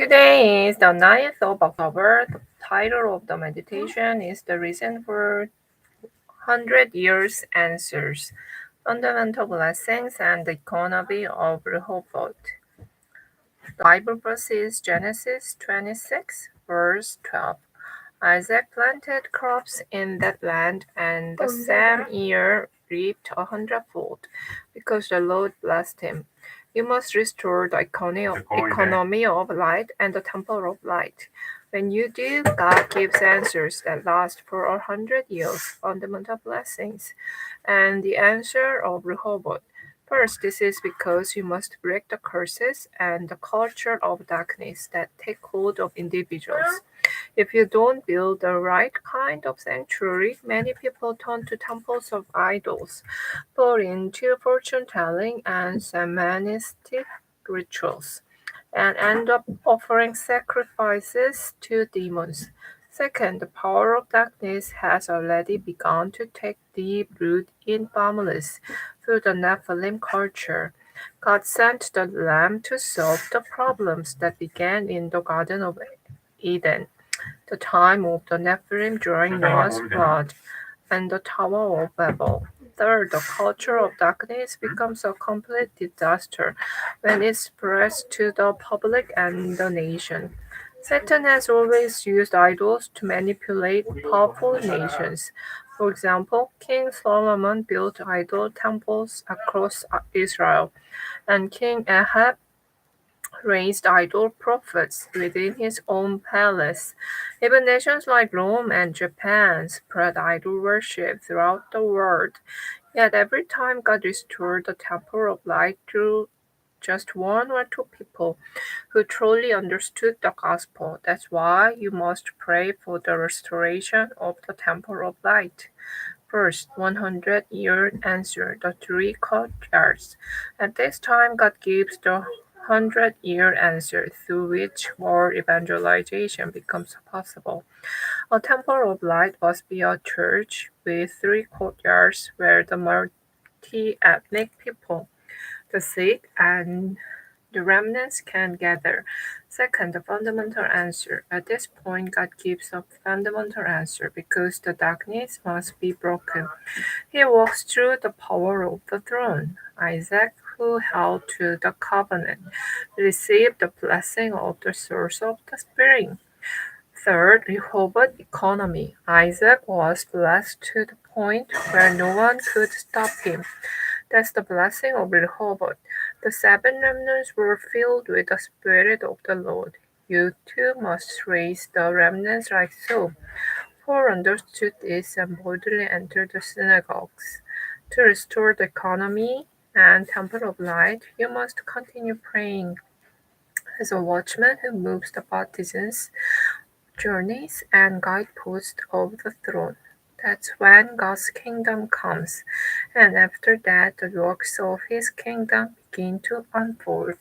Today is the 9th of October. The title of the meditation is The Reason for 100 Years Answers, Fundamental Blessings and the Economy of Rehoboth. The Bible verse is Genesis 26, verse 12. Isaac planted crops in that land, and the same year reaped 100-fold, because the Lord blessed him. You must restore the economy of light and the temple of light. When you do, God gives answers that last for 100 years, fundamental blessings, and the answer of Rehoboth. First, this is because you must break the curses and the culture of darkness that take hold of individuals. If you don't build the right kind of sanctuary, many people turn to temples of idols, fall into fortune telling and shamanistic rituals, and end up offering sacrifices to demons. Second, the power of darkness has already begun to take deep root in families through the Nephilim culture. God sent the Lamb to solve the problems that began in the Garden of Eden, the time of the Nephilim during Noah's flood, and the Tower of Babel. Third, the culture of darkness becomes a complete disaster when it spreads to the public and the nation. Satan has always used idols to manipulate powerful nations. For example, King Solomon built idol temples across Israel, and King Ahab raised idol prophets within his own palace. Even nations like Rome and Japan spread idol worship throughout the world. Yet every time God restored the temple of light through just one or two people who truly understood the gospel. That's why you must pray for the restoration of the temple of light. First, 100-year answer, the three courtyards. At this time, God gives the 100-year answer through which world evangelization becomes possible. A temple of light must be a church with three courtyards where the multi-ethnic people, the sick, and the remnants can gather. Second, the fundamental answer. At this point, God gives a fundamental answer because the darkness must be broken. He walks through the power of the throne. Isaac, who held to the covenant, received the blessing of the source of the spring. Third, Rehoboth economy. Isaac was blessed to the point where no one could stop him. That's the blessing of Rehoboth. The seven remnants were filled with the Spirit of the Lord. You too must raise the remnants like so. Paul understood this and boldly entered the synagogues. To restore the economy and temple of light, you must continue praying as a watchman who moves the partisans, journeys, and guideposts of the throne. That's when God's kingdom comes, and after that, the works of his kingdom begin to unfold.